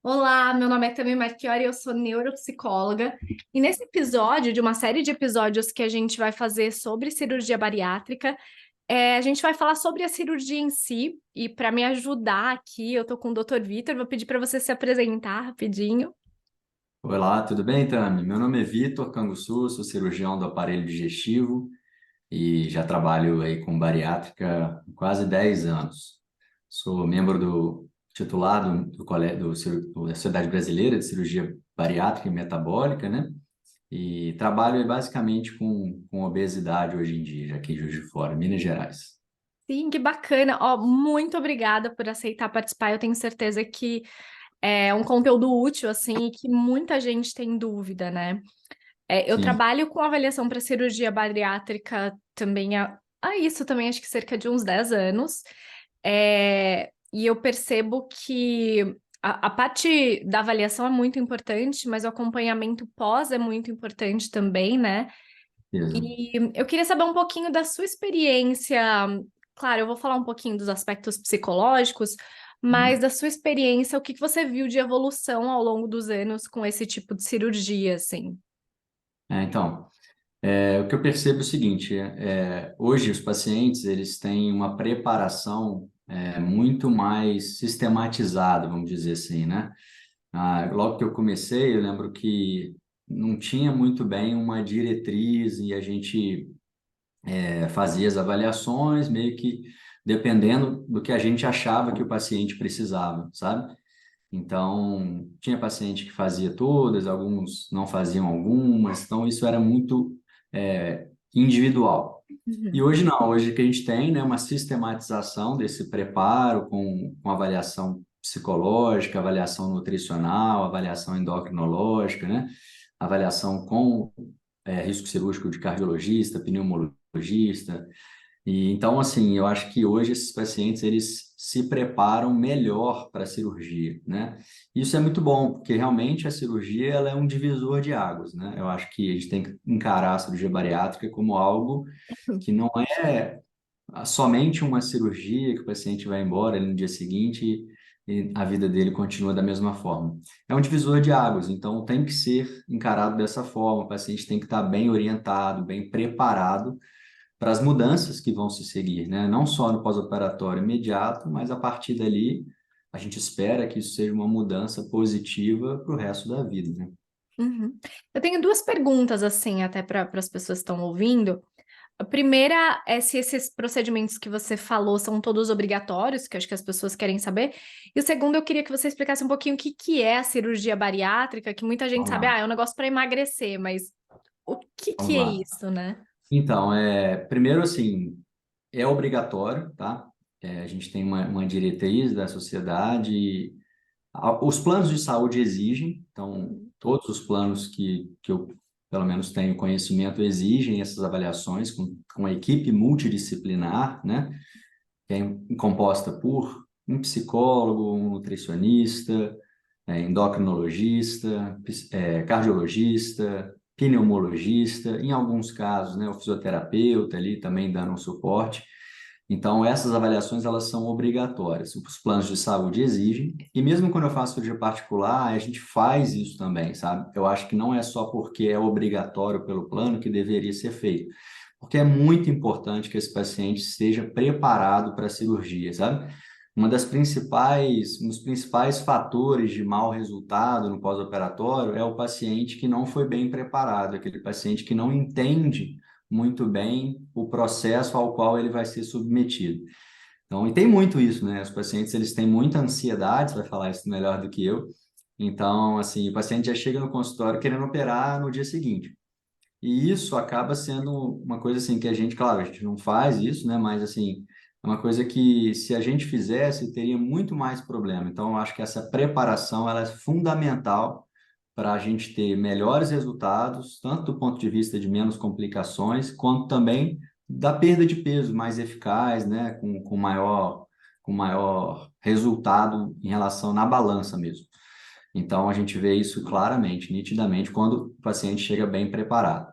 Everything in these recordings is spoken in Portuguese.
Olá, meu nome é Tammy Marchiori, eu sou neuropsicóloga e nesse episódio de uma série de episódios que a gente vai fazer sobre cirurgia bariátrica, a gente vai falar sobre a cirurgia em si e para me ajudar aqui, eu tô com o Dr. Vitor, vou pedir para você se apresentar rapidinho. Olá, tudo bem, Tami? Meu nome é Vitor Canguçu, sou cirurgião do aparelho digestivo e já trabalho aí com bariátrica há quase 10 anos. Sou membro do titulado da Sociedade Brasileira de Cirurgia Bariátrica e Metabólica, né? E trabalho aí basicamente com obesidade hoje em dia, já aqui em Juiz de Fora, Minas Gerais. Sim, que bacana. Ó, muito obrigada por aceitar participar. Eu tenho certeza que é um conteúdo útil assim e que muita gente tem dúvida, né? Eu Sim, trabalho com avaliação para cirurgia bariátrica também há isso também, acho que cerca de uns 10 anos. E eu percebo que a parte da avaliação é muito importante, mas o acompanhamento pós é muito importante também, né? mesmo. E eu queria saber um pouquinho da sua experiência. Claro, eu vou falar um pouquinho dos aspectos psicológicos, mas Uhum. da sua experiência, o que que você viu de evolução ao longo dos anos com esse tipo de cirurgia, assim? Então, o que eu percebo é o seguinte, hoje os pacientes eles têm uma preparação muito mais sistematizada, vamos dizer assim, né? Logo que eu comecei, eu lembro que não tinha muito bem uma diretriz e a gente fazia as avaliações meio que dependendo do que a gente achava que o paciente precisava, sabe? Então, tinha paciente que fazia todas, alguns não faziam algumas, então isso era muito individual. E Uhum. hoje não, hoje que a gente tem, né, uma sistematização desse preparo com avaliação psicológica, avaliação nutricional, avaliação endocrinológica, né, avaliação com risco cirúrgico de cardiologista, pneumologista, e então, assim, eu acho que hoje esses pacientes eles se preparam melhor para a cirurgia, né? Isso é muito bom, porque realmente a cirurgia ela é um divisor de águas, né? Eu acho que a gente tem que encarar a cirurgia bariátrica como algo que não é somente uma cirurgia que o paciente vai embora ali no dia seguinte e a vida dele continua da mesma forma. É um divisor de águas, então tem que ser encarado dessa forma. O paciente tem que estar bem orientado, bem preparado para as mudanças que vão se seguir, né? Não só no pós-operatório imediato, mas a partir dali a gente espera que isso seja uma mudança positiva para o resto da vida, né? Uhum. Eu tenho duas perguntas, assim, até para as pessoas que estão ouvindo. A primeira é se esses procedimentos que você falou são todos obrigatórios, que eu acho que as pessoas querem saber. E o segundo, eu queria que você explicasse um pouquinho o que que é a cirurgia bariátrica, que muita gente Vamos sabe, lá, é um negócio para emagrecer, mas o que vamos que é lá. isso, né? Então, primeiro assim, é obrigatório, tá? A gente tem uma diretriz da sociedade. Os planos de saúde exigem, então, todos os planos que eu, pelo menos, tenho conhecimento, exigem essas avaliações com a equipe multidisciplinar, né? Que é composta por um psicólogo, um nutricionista, endocrinologista, cardiologista, pneumologista, em alguns casos, né, o fisioterapeuta ali também dando um suporte. Então, essas avaliações, elas são obrigatórias. Os planos de saúde exigem, e mesmo quando eu faço cirurgia particular, a gente faz isso também, sabe? Eu acho que não é só porque é obrigatório pelo plano que deveria ser feito, porque é muito importante que esse paciente esteja preparado para a cirurgia, sabe? Um dos principais fatores de mau resultado no pós-operatório é o paciente que não foi bem preparado, aquele paciente que não entende muito bem o processo ao qual ele vai ser submetido. Então, e tem muito isso, né? Os pacientes, eles têm muita ansiedade, você vai falar isso melhor do que eu. Então, assim, o paciente já chega no consultório querendo operar no dia seguinte. E isso acaba sendo uma coisa assim que a gente, claro, a gente não faz isso, né? Mas assim, é uma coisa que se a gente fizesse, teria muito mais problema. Então, eu acho que essa preparação ela é fundamental para a gente ter melhores resultados, tanto do ponto de vista de menos complicações, quanto também da perda de peso mais eficaz, né? Com maior resultado em relação na balança mesmo. Então, a gente vê isso claramente, nitidamente, quando o paciente chega bem preparado.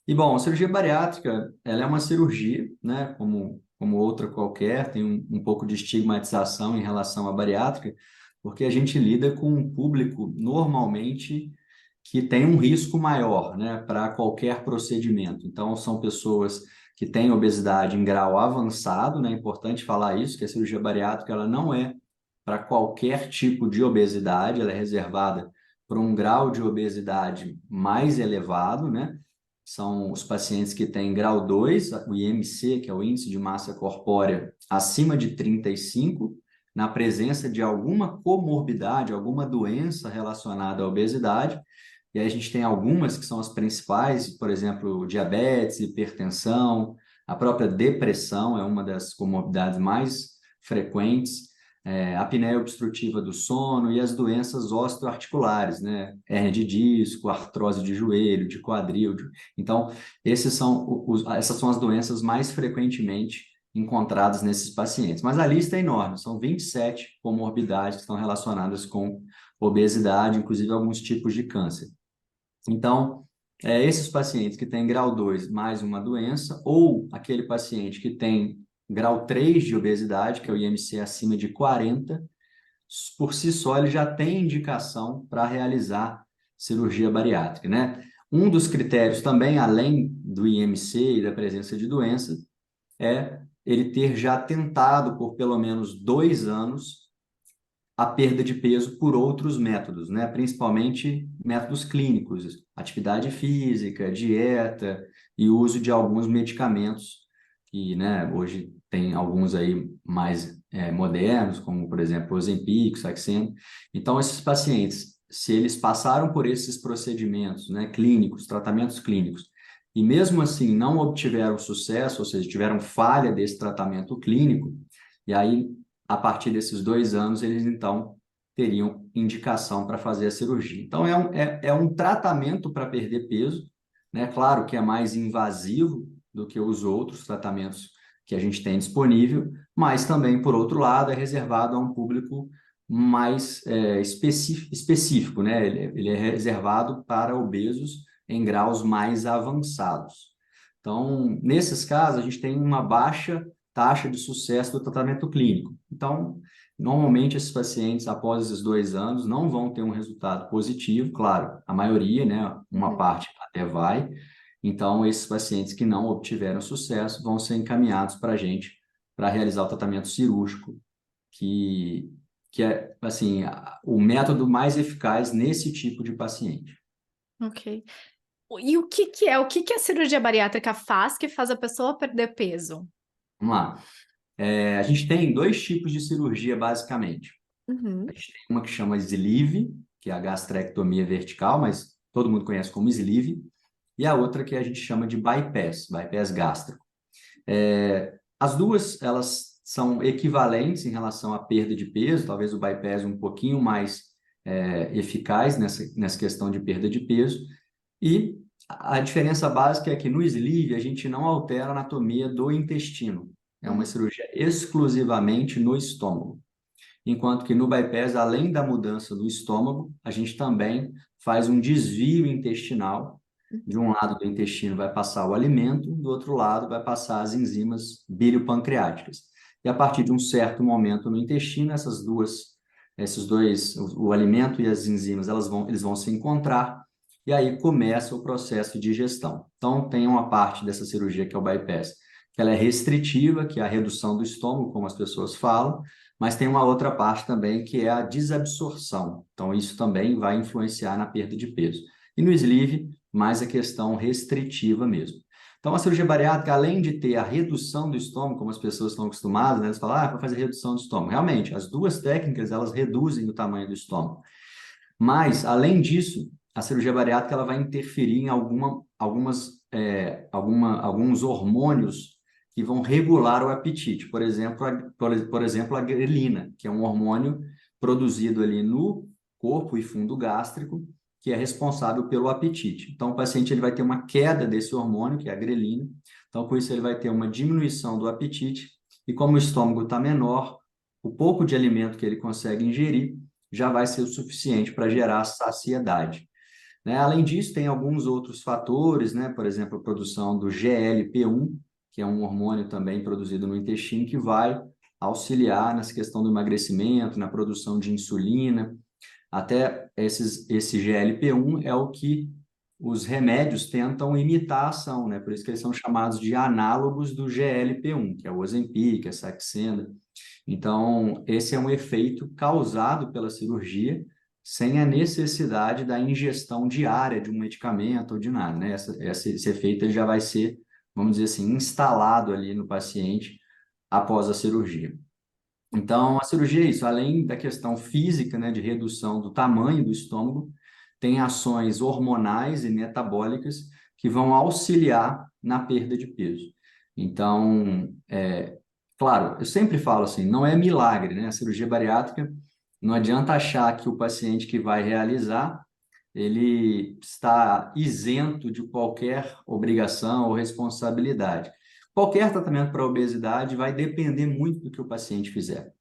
E, bom, a cirurgia bariátrica, ela é uma cirurgia, né, como outra qualquer, tem um pouco de estigmatização em relação à bariátrica, porque a gente lida com um público normalmente que tem um risco maior, né, para qualquer procedimento. Então, são pessoas que têm obesidade em grau avançado, né? É importante falar isso, que a cirurgia bariátrica ela não é para qualquer tipo de obesidade, ela é reservada para um grau de obesidade mais elevado, né? São os pacientes que têm grau 2, o IMC, que é o índice de massa corpórea, acima de 35, na presença de alguma comorbidade, alguma doença relacionada à obesidade. E aí a gente tem algumas que são as principais, por exemplo, diabetes, hipertensão, a própria depressão é uma das comorbidades mais frequentes, a apneia obstrutiva do sono e as doenças osteoarticulares, né? Hérnia de disco, artrose de joelho, de quadril. Então, essas são as doenças mais frequentemente encontradas nesses pacientes. Mas a lista é enorme, são 27 comorbidades que estão relacionadas com obesidade, inclusive alguns tipos de câncer. Então, esses pacientes que têm grau 2 mais uma doença, ou aquele paciente que tem grau 3 de obesidade, que é o IMC acima de 40, por si só ele já tem indicação para realizar cirurgia bariátrica, né? Um dos critérios também, além do IMC e da presença de doença, é ele ter já tentado por pelo menos 2 anos a perda de peso por outros métodos, né? Principalmente métodos clínicos, atividade física, dieta e uso de alguns medicamentos que, né, hoje tem alguns aí mais modernos, como, por exemplo, Ozempic, Saxenda. Então, esses pacientes, se eles passaram por esses procedimentos, né, clínicos, tratamentos clínicos, e mesmo assim não obtiveram sucesso, ou seja, tiveram falha desse tratamento clínico, e aí a partir desses 2 anos, eles então teriam indicação para fazer a cirurgia. Então, é um tratamento para perder peso, né? Claro que é mais invasivo do que os outros tratamentos que a gente tem disponível, mas também, por outro lado, é reservado a um público mais específico, né? Ele é reservado para obesos em graus mais avançados. Então, nesses casos, a gente tem uma baixa taxa de sucesso do tratamento clínico. Então, normalmente esses pacientes, após esses 2 anos, não vão ter um resultado positivo, claro, a maioria, né, uma parte até vai. Então, esses pacientes que não obtiveram sucesso vão ser encaminhados para a gente para realizar o tratamento cirúrgico, que é, assim, o método mais eficaz nesse tipo de paciente. Ok. E o que que a cirurgia bariátrica faz que faz a pessoa perder peso? Vamos lá. A gente tem 2 tipos de cirurgia, basicamente. A Uhum. gente tem uma que chama sleeve, que é a gastrectomia vertical, mas todo mundo conhece como sleeve, e a outra que a gente chama de bypass gástrico. As duas, elas são equivalentes em relação à perda de peso, talvez o bypass um pouquinho mais eficaz nessa questão de perda de peso, e a diferença básica é que no sleeve a gente não altera a anatomia do intestino, é uma Uhum. cirurgia exclusivamente no estômago. Enquanto que no bypass, além da mudança do estômago, a gente também faz um desvio intestinal. De um lado do intestino vai passar o alimento, do outro lado vai passar as enzimas biliopancreáticas. E a partir de um certo momento no intestino, esses dois, o alimento e as enzimas, eles vão se encontrar e aí começa o processo de digestão. Então, tem uma parte dessa cirurgia que é o bypass, que ela é restritiva, que é a redução do estômago, como as pessoas falam, mas tem uma outra parte também que é a desabsorção. Então, isso também vai influenciar na perda de peso. E no sleeve, mais a questão restritiva mesmo. Então, a cirurgia bariátrica, além de ter a redução do estômago, como as pessoas estão acostumadas, né? Elas falam, vai fazer redução do estômago. Realmente, as duas técnicas, elas reduzem o tamanho do estômago. Mas, além disso, a cirurgia bariátrica ela vai interferir em alguns hormônios que vão regular o apetite. Por exemplo, a grelina, que é um hormônio produzido ali no corpo e fundo gástrico, que é responsável pelo apetite. Então, o paciente ele vai ter uma queda desse hormônio, que é a grelina. Então, com isso, ele vai ter uma diminuição do apetite. E como o estômago está menor, o pouco de alimento que ele consegue ingerir já vai ser o suficiente para gerar saciedade. Né? Além disso, tem alguns outros fatores, né? Por exemplo, a produção do GLP-1, que é um hormônio também produzido no intestino, que vai auxiliar nessa questão do emagrecimento, na produção de insulina. Até esse GLP-1 é o que os remédios tentam imitar a ação, né? Por isso que eles são chamados de análogos do GLP-1, que é o Ozempic, a Saxenda. Então, esse é um efeito causado pela cirurgia, sem a necessidade da ingestão diária de um medicamento ou de nada, né? Esse efeito ele já vai ser, vamos dizer assim, instalado ali no paciente após a cirurgia. Então, a cirurgia é isso, além da questão física, né, de redução do tamanho do estômago, tem ações hormonais e metabólicas que vão auxiliar na perda de peso. Então, claro, eu sempre falo assim, não é milagre, né? A cirurgia bariátrica, não adianta achar que o paciente que vai realizar, ele está isento de qualquer obrigação ou responsabilidade. Qualquer tratamento para obesidade vai depender muito do que o paciente fizer.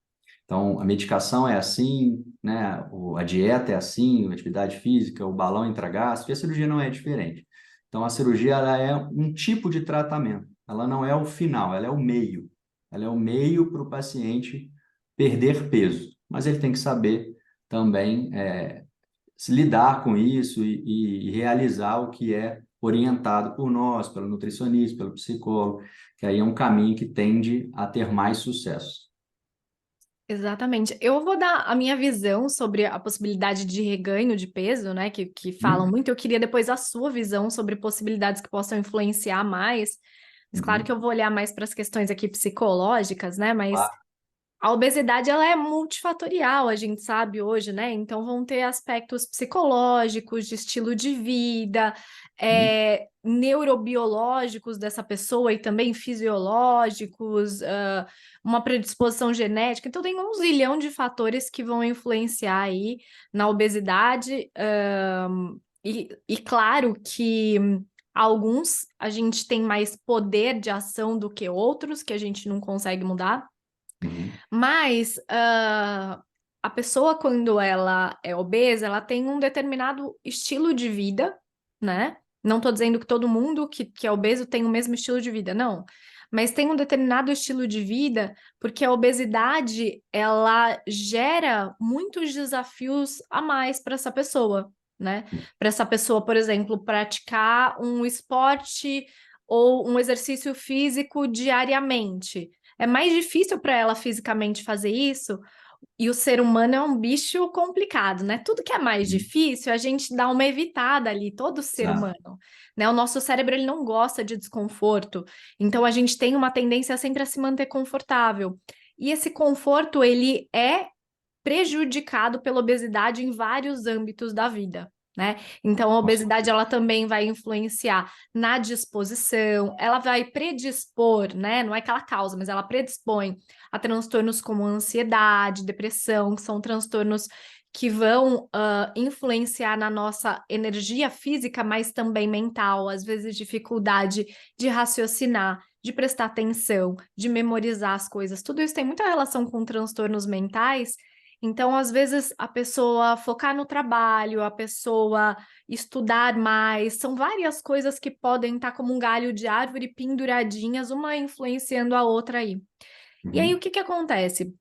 Então, a medicação é assim, né? A dieta é assim, a atividade física, o balão intragástrico, e a cirurgia não é diferente. Então, a cirurgia ela é um tipo de tratamento, ela não é o final, ela é o meio. Ela é o meio para o paciente perder peso, mas ele tem que saber também se lidar com isso e realizar o que é orientado por nós, pelo nutricionista, pelo psicólogo, que aí é um caminho que tende a ter mais sucesso. Exatamente. Eu vou dar a minha visão sobre a possibilidade de reganho de peso, né? Que falam muito. Eu queria depois a sua visão sobre possibilidades que possam influenciar mais. Mas claro que Uhum. eu vou olhar mais para as questões aqui psicológicas, né? Mas Claro. a obesidade, ela é multifatorial, a gente sabe hoje, né? Então, vão ter aspectos psicológicos, de estilo de vida, neurobiológicos dessa pessoa e também fisiológicos, uma predisposição genética. Então, tem um zilhão de fatores que vão influenciar aí na obesidade. E claro que alguns a gente tem mais poder de ação do que outros, que a gente não consegue mudar. Uhum. Mas a pessoa, quando ela é obesa, ela tem um determinado estilo de vida, né? Não estou dizendo que todo mundo que é obeso tem o mesmo estilo de vida, não. Mas tem um determinado estilo de vida, porque a obesidade, ela gera muitos desafios a mais para essa pessoa, né? Para essa pessoa, por exemplo, praticar um esporte ou um exercício físico diariamente. É mais difícil para ela fisicamente fazer isso, e o ser humano é um bicho complicado, né? Tudo que é mais Uhum. difícil, a gente dá uma evitada ali, todo ser Exato. humano, né? O nosso cérebro, ele não gosta de desconforto, então a gente tem uma tendência sempre a se manter confortável. E esse conforto, ele é prejudicado pela obesidade em vários âmbitos da vida, né? Então, a Com obesidade, certeza. ela também vai influenciar na disposição, ela vai predispor, né? Não é que ela causa, mas ela predispõe a transtornos como ansiedade, depressão, que são transtornos que vão influenciar na nossa energia física, mas também mental, às vezes dificuldade de raciocinar, de prestar atenção, de memorizar as coisas. Tudo isso tem muita relação com transtornos mentais. Então, às vezes, a pessoa focar no trabalho, a pessoa estudar mais, são várias coisas que podem estar como um galho de árvore penduradinhas, uma influenciando a outra aí. E aí, o Uhum. que que acontece?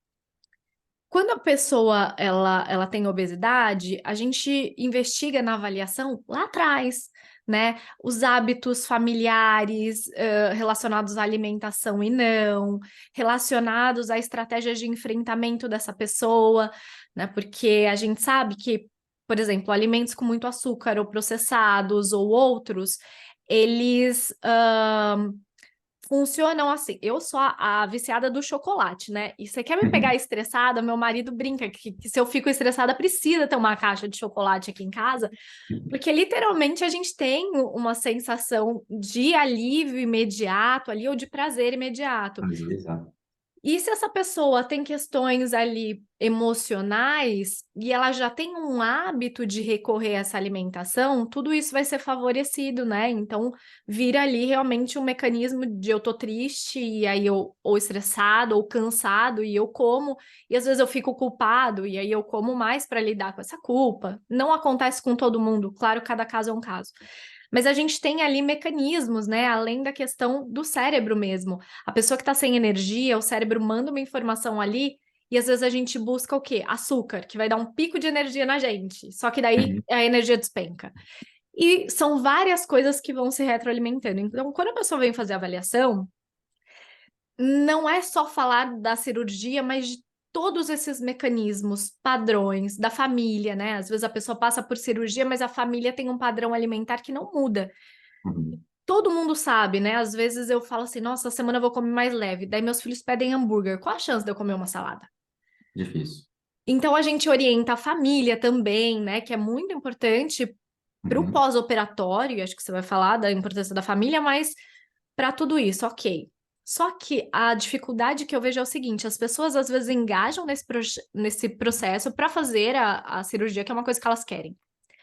Quando a pessoa ela tem obesidade, a gente investiga na avaliação lá atrás, né? Os hábitos familiares, relacionados à alimentação e não, relacionados a estratégias de enfrentamento dessa pessoa, né? Porque a gente sabe que, por exemplo, alimentos com muito açúcar ou processados ou outros, eles funcionam assim. Eu sou a viciada do chocolate, né? E você quer me pegar Uhum. estressada? Meu marido brinca que se eu fico estressada, precisa ter uma caixa de chocolate aqui em casa, porque literalmente a gente tem uma sensação de alívio imediato ali, ou de prazer imediato. Mas, exato. E se essa pessoa tem questões ali emocionais e ela já tem um hábito de recorrer a essa alimentação, tudo isso vai ser favorecido, né? Então, vira ali realmente um mecanismo de eu tô triste e aí eu ou estressado ou cansado e eu como, e às vezes eu fico culpado e aí eu como mais para lidar com essa culpa. Não acontece com todo mundo, claro, cada caso é um caso. Mas a gente tem ali mecanismos, né? Além da questão do cérebro mesmo. A pessoa que está sem energia, o cérebro manda uma informação ali, e às vezes a gente busca o quê? Açúcar, que vai dar um pico de energia na gente. Só que daí Uhum, a energia despenca. E são várias coisas que vão se retroalimentando. Então, quando a pessoa vem fazer a avaliação, não é só falar da cirurgia, mas de todos esses mecanismos, padrões da família, né? Às vezes a pessoa passa por cirurgia, mas a família tem um padrão alimentar que não muda. uhum. Todo mundo sabe, né? Às vezes eu falo assim, nossa, essa semana eu vou comer mais leve. Daí meus filhos pedem hambúrguer. Qual a chance de eu comer uma salada? Difícil. Então a gente orienta a família também, né? Que é muito importante para o Uhum, pós-operatório, acho que você vai falar da importância da família, mas para tudo isso, ok. Só que a dificuldade que eu vejo é o seguinte: as pessoas às vezes engajam nesse processo para fazer a cirurgia, que é uma coisa que elas querem.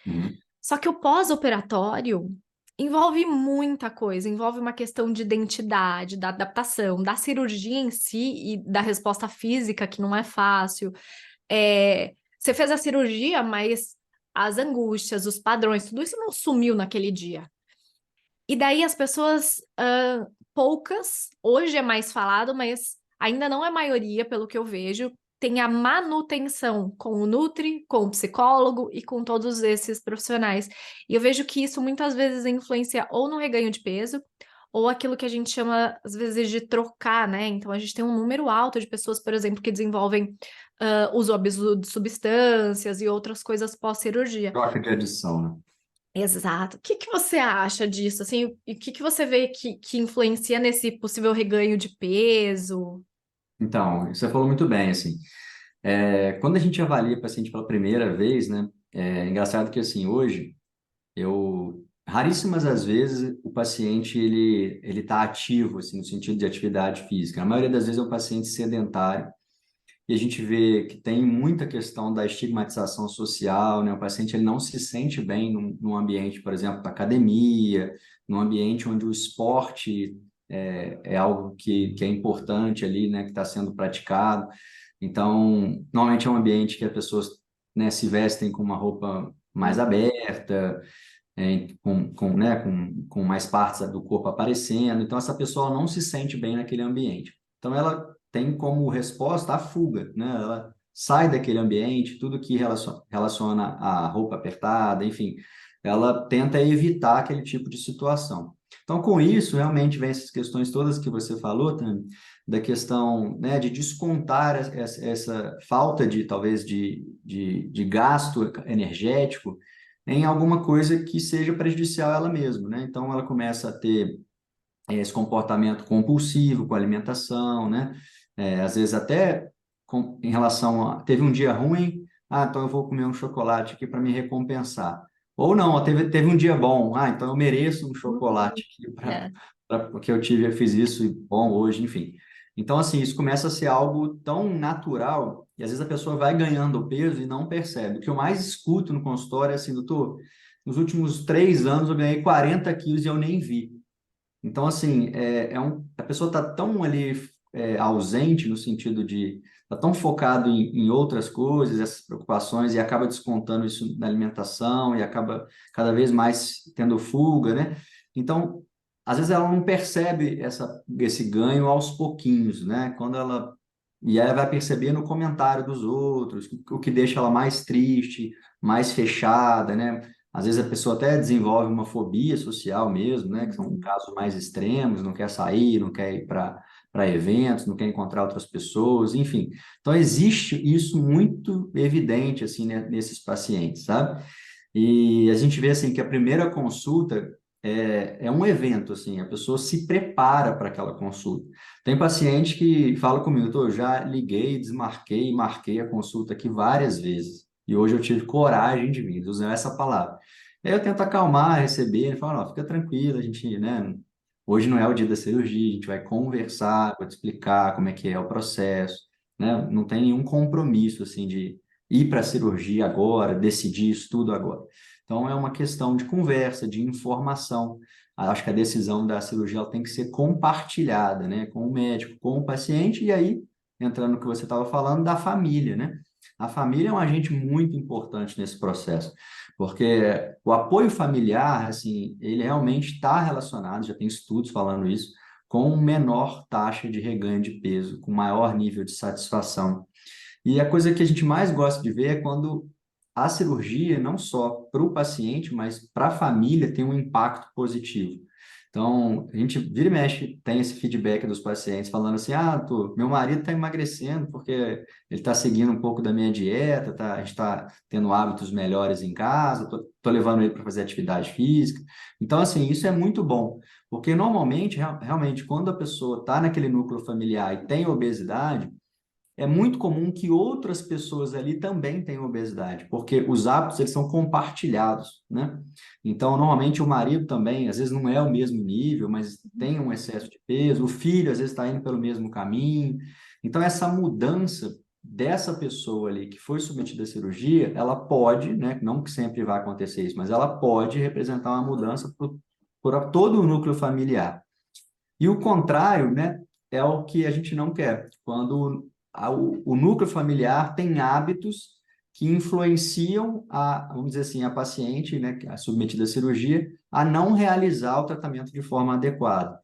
uhum. Só que o pós-operatório envolve muita coisa, envolve uma questão de identidade, da adaptação, da cirurgia em si e da resposta física, que não é fácil. Você fez a cirurgia, mas as angústias, os padrões, tudo isso não sumiu naquele dia. E daí as pessoas, poucas, hoje é mais falado, mas ainda não é maioria, pelo que eu vejo, tem a manutenção com o Nutri, com o psicólogo e com todos esses profissionais. E eu vejo que isso muitas vezes influencia ou no reganho de peso, ou aquilo que a gente chama, às vezes, de trocar, né? Então a gente tem um número alto de pessoas, por exemplo, que desenvolvem uso abuso de substâncias e outras coisas pós-cirurgia. Troca de adição, né? Exato. O que que você acha disso? Assim, e o que que você vê que influencia nesse possível reganho de peso? Então, você falou muito bem, assim. Quando a gente avalia paciente pela primeira vez, né? É engraçado que, assim, hoje, raríssimas as vezes o paciente, ele tá ativo, assim, no sentido de atividade física. A maioria das vezes é um paciente sedentário, e a gente vê que tem muita questão da estigmatização social, né? O paciente ele não se sente bem num ambiente, por exemplo, da academia, num ambiente onde o esporte é algo que é importante ali, né? Que está sendo praticado. Então, normalmente é um ambiente que as pessoas, né, se vestem com uma roupa mais aberta, com mais partes do corpo aparecendo. Então, essa pessoa não se sente bem naquele ambiente. Então, ela tem como resposta a fuga, né? Ela sai daquele ambiente, tudo que relaciona a roupa apertada, enfim, ela tenta evitar aquele tipo de situação. Então, com isso, realmente vem essas questões todas que você falou, Tami, da questão, né, de descontar essa falta de, talvez, de gasto energético em alguma coisa que seja prejudicial a ela mesma, né? Então, ela começa a ter esse comportamento compulsivo com a alimentação, né? Às vezes até em relação a... Teve um dia ruim, então eu vou comer um chocolate aqui para me recompensar. Ou não, teve um dia bom, então eu mereço um Uhum. chocolate aqui É. porque eu fiz isso e bom hoje, enfim. Então, assim, isso começa a ser algo tão natural e às vezes a pessoa vai ganhando peso e não percebe. O que eu mais escuto no consultório é assim, doutor, nos últimos 3 anos eu ganhei 40 quilos e eu nem vi. Então, assim, a pessoa está tão ali ausente no sentido de está tão focado em outras coisas, essas preocupações, e acaba descontando isso na alimentação e acaba cada vez mais tendo fuga, né? Então, às vezes ela não percebe esse ganho aos pouquinhos, né? E aí ela vai perceber no comentário dos outros, o que deixa ela mais triste, mais fechada, né? Às vezes a pessoa até desenvolve uma fobia social mesmo, né? Que são Uhum. casos mais extremos, não quer sair, não quer ir para eventos, não quer encontrar outras pessoas, enfim. Então existe isso muito evidente assim, né, nesses pacientes, sabe? E a gente vê assim que a primeira consulta é um evento, assim, a pessoa se prepara para aquela consulta. Tem paciente que fala comigo, eu já liguei, desmarquei, marquei a consulta aqui várias vezes. E hoje eu tive coragem de vir, usando essa palavra. Aí eu tento acalmar, receber, ele fala, não, fica tranquilo, a gente, né, hoje não é o dia da cirurgia, a gente vai conversar, vou te explicar como é que é o processo, né, não tem nenhum compromisso, assim, de ir para a cirurgia agora, decidir isso tudo agora. Então, é uma questão de conversa, de informação. Acho que a decisão da cirurgia ela tem que ser compartilhada, né, com o médico, com o paciente, e aí, entrando no que você estava falando, da família, né? A família é um agente muito importante nesse processo, porque o apoio familiar, assim, ele realmente está relacionado, já tem estudos falando isso, com menor taxa de reganho de peso, com maior nível de satisfação. E a coisa que a gente mais gosta de ver é quando a cirurgia, não só para o paciente, mas para a família, tem um impacto positivo. Então, a gente vira e mexe, tem esse feedback dos pacientes falando assim: meu marido está emagrecendo porque ele está seguindo um pouco da minha dieta, a gente está tendo hábitos melhores em casa, estou levando ele para fazer atividade física. Então, assim, isso é muito bom, porque normalmente, realmente, quando a pessoa está naquele núcleo familiar e tem obesidade, é muito comum que outras pessoas ali também tenham obesidade, porque os hábitos eles são compartilhados, né? Então, normalmente o marido também, às vezes não é o mesmo nível, mas tem um excesso de peso, o filho às vezes está indo pelo mesmo caminho. Então, essa mudança dessa pessoa ali que foi submetida à cirurgia, ela pode, né? Não que sempre vai acontecer isso, mas ela pode representar uma mudança por todo o núcleo familiar. E o contrário, né, é o que a gente não quer. Quando o núcleo familiar tem hábitos que influenciam vamos dizer assim, a paciente, né, a submetida à cirurgia, a não realizar o tratamento de forma adequada.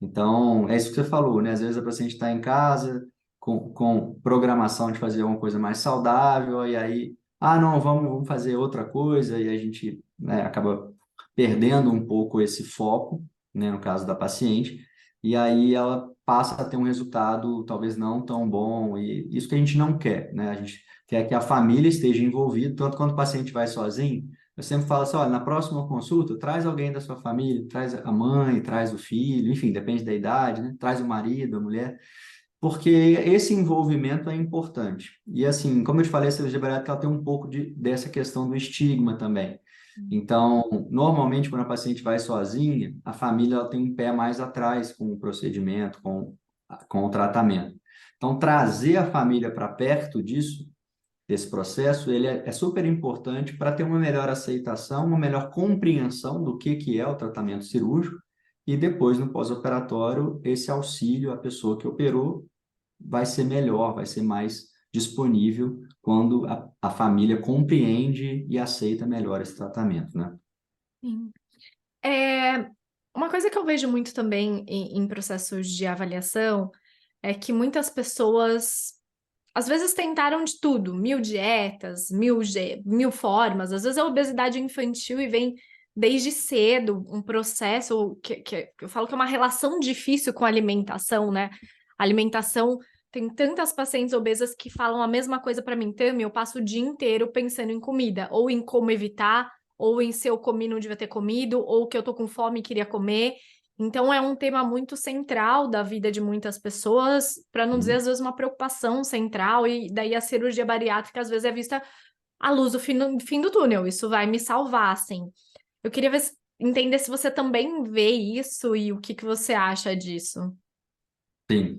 Então, é isso que você falou, né? Às vezes a paciente está em casa com programação de fazer uma coisa mais saudável, e aí, não, vamos fazer outra coisa, e a gente, né, acaba perdendo um pouco esse foco, né, no caso da paciente, e aí ela passa a ter um resultado talvez não tão bom, e isso que a gente não quer, né? A gente quer que a família esteja envolvida, tanto quando o paciente vai sozinho, eu sempre falo assim, olha, na próxima consulta, traz alguém da sua família, traz a mãe, traz o filho, enfim, depende da idade, né? Traz o marido, a mulher, porque esse envolvimento é importante. E assim, como eu te falei, a cirurgia bariátrica ela tem um pouco dessa questão do estigma também. Então, normalmente, quando a paciente vai sozinha, a família ela tem um pé mais atrás com o procedimento, com o tratamento. Então, trazer a família para perto disso desse processo, ele é super importante para ter uma melhor aceitação, uma melhor compreensão do que é o tratamento cirúrgico e depois, no pós-operatório, esse auxílio à pessoa que operou vai ser melhor, vai ser mais disponível quando a família compreende e aceita melhor esse tratamento, né? Sim. É, uma coisa que eu vejo muito também em processos de avaliação é que muitas pessoas às vezes tentaram de tudo, mil dietas, mil formas. Às vezes é obesidade infantil e vem desde cedo um processo que eu falo que é uma relação difícil com a alimentação, né? A alimentação, tem tantas pacientes obesas que falam a mesma coisa para mim, Tami, eu passo o dia inteiro pensando em comida, ou em como evitar, ou em se eu comi não devia ter comido, ou que eu tô com fome e queria comer. Então, é um tema muito central da vida de muitas pessoas, para não dizer, às vezes, uma preocupação central, e daí a cirurgia bariátrica, às vezes, é vista à luz do fim do túnel. Isso vai me salvar, assim. Eu queria entender se você também vê isso e o que que você acha disso. Sim.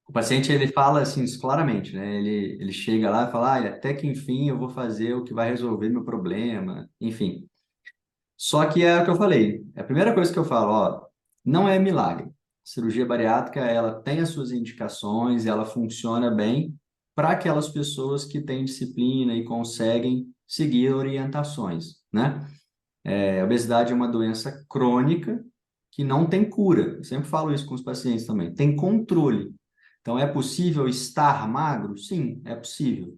O paciente, ele fala assim, isso claramente, né? Ele chega lá e fala, até que enfim eu vou fazer o que vai resolver meu problema, enfim. Só que é o que eu falei, a primeira coisa que eu falo, não é milagre. Cirurgia bariátrica, ela tem as suas indicações, ela funciona bem para aquelas pessoas que têm disciplina e conseguem seguir orientações, né? A obesidade é uma doença crônica que não tem cura. Eu sempre falo isso com os pacientes também. Tem controle. Então, é possível estar magro? Sim, é possível.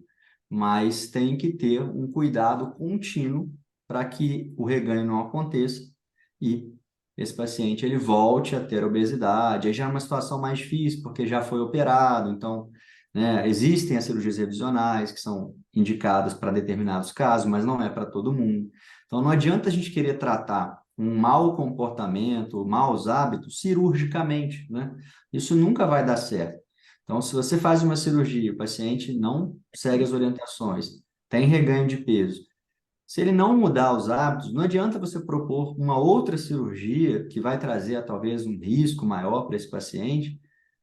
Mas tem que ter um cuidado contínuo para que o reganho não aconteça e esse paciente ele volte a ter obesidade. Aí já é uma situação mais difícil, porque já foi operado. Então, né, existem as cirurgias revisionais que são indicadas para determinados casos, mas não é para todo mundo. Então, não adianta a gente querer tratar um mau comportamento, maus hábitos, cirurgicamente, né? Isso nunca vai dar certo. Então, se você faz uma cirurgia, o paciente não segue as orientações, tem reganho de peso. Se ele não mudar os hábitos, não adianta você propor uma outra cirurgia que vai trazer talvez um risco maior para esse paciente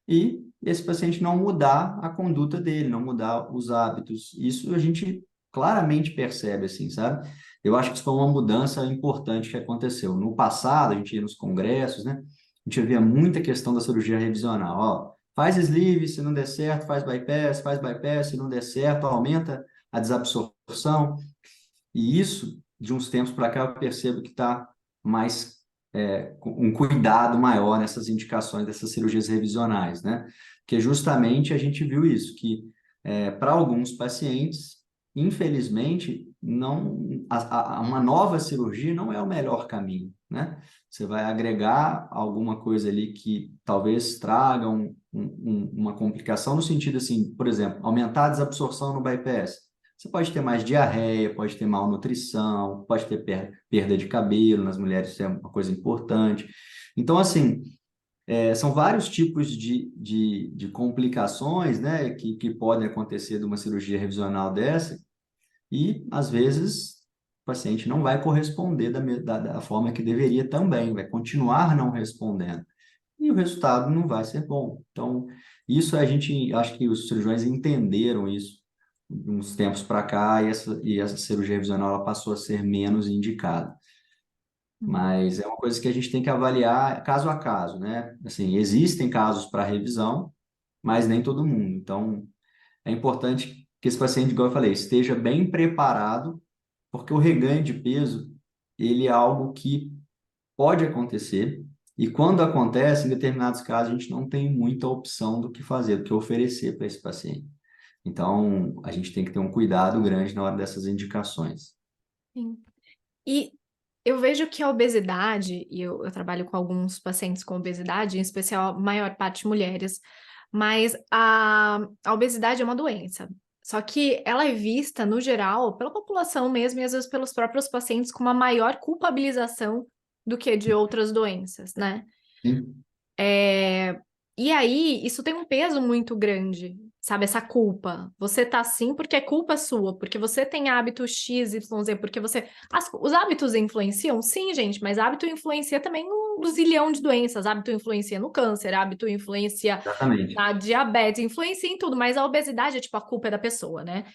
e esse paciente não mudar a conduta dele, não mudar os hábitos. Isso a gente claramente percebe, assim, sabe? Eu acho que isso foi uma mudança importante que aconteceu. No passado, a gente ia nos congressos, né? A gente via muita questão da cirurgia revisional. Faz sleeve, se não der certo, faz bypass, se não der certo, aumenta a desabsorção. E isso, de uns tempos para cá, eu percebo que está mais com um cuidado maior nessas indicações dessas cirurgias revisionais, né? Porque justamente a gente viu isso, que para alguns pacientes, infelizmente, uma nova cirurgia não é o melhor caminho, né? Você vai agregar alguma coisa ali que talvez traga uma complicação no sentido assim, por exemplo, aumentar a desabsorção no bypass. Você pode ter mais diarreia, pode ter malnutrição, pode ter perda de cabelo nas mulheres, isso é uma coisa importante. Então, assim, são vários tipos de complicações, né, que podem acontecer de uma cirurgia revisional dessa, e, às vezes, o paciente não vai corresponder da forma que deveria também, vai continuar não respondendo. E o resultado não vai ser bom. Então, isso a gente, acho que os cirurgiões entenderam isso de uns tempos para cá, e essa cirurgia revisional ela passou a ser menos indicada. Mas é uma coisa que a gente tem que avaliar caso a caso, né? Assim, existem casos para revisão, mas nem todo mundo. Então, é importante que esse paciente, igual eu falei, esteja bem preparado, porque o reganho de peso, ele é algo que pode acontecer, e quando acontece, em determinados casos, a gente não tem muita opção do que fazer, do que oferecer para esse paciente. Então, a gente tem que ter um cuidado grande na hora dessas indicações. Sim. E eu vejo que a obesidade, e eu trabalho com alguns pacientes com obesidade, em especial a maior parte mulheres, mas a obesidade é uma doença. Só que ela é vista, no geral, pela população mesmo, e às vezes pelos próprios pacientes, com uma maior culpabilização do que de outras doenças, né? Sim, E aí, isso tem um peso muito grande, sabe? Essa culpa. Você tá assim porque é culpa sua, porque você tem hábito X, Y, Z, porque você. Os hábitos influenciam? Sim, gente, mas hábito influencia também um zilhão de doenças. Hábito influencia no câncer, hábito influencia exatamente. na diabetes, influencia em tudo, mas a obesidade é tipo a culpa é da pessoa, né?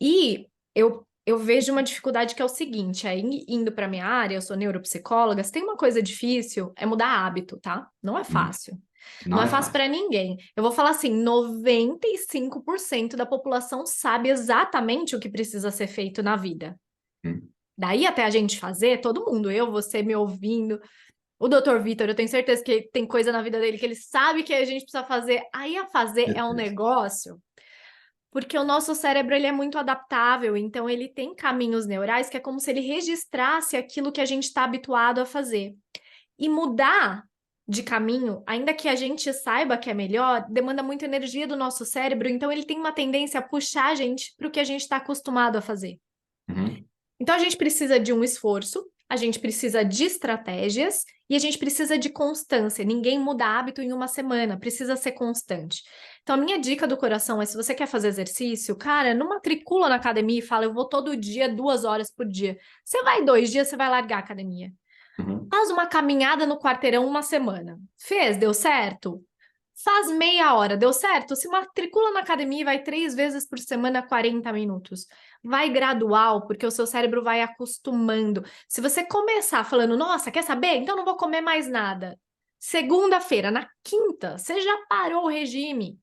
E eu vejo uma dificuldade que é o seguinte: indo para minha área, eu sou neuropsicóloga, se tem uma coisa difícil, é mudar hábito, tá? Não é Hum, fácil. Não Não é é fácil fácil. para ninguém. Eu vou falar assim, 95% da população sabe exatamente o que precisa ser feito na vida. Hum, Daí até a gente fazer, todo mundo, eu, você me ouvindo, o Dr. Vitor, eu tenho certeza que tem coisa na vida dele que ele sabe que a gente precisa fazer. Aí a fazer é um certeza. negócio, porque o nosso cérebro ele é muito adaptável, então ele tem caminhos neurais que é como se ele registrasse aquilo que a gente está habituado a fazer. E mudar de caminho, ainda que a gente saiba que é melhor, demanda muita energia do nosso cérebro, então ele tem uma tendência a puxar a gente para o que a gente está acostumado a fazer. Uhum. Então a gente precisa de um esforço, a gente precisa de estratégias e a gente precisa de constância. Ninguém muda hábito em uma semana, precisa ser constante. Então a minha dica do coração é: se você quer fazer exercício, cara, não matricula na academia e fala, eu vou todo dia, 2 horas por dia. Você vai 2 dias, você vai largar a academia. Uhum. Faz uma caminhada no quarteirão uma semana. Fez? Deu certo? Faz meia hora, deu certo? Se matricula na academia e vai 3 vezes por semana, 40 minutos. Vai gradual, porque o seu cérebro vai acostumando. Se você começar falando, nossa, quer saber? Então não vou comer mais nada. Segunda-feira, na quinta, você já parou o regime,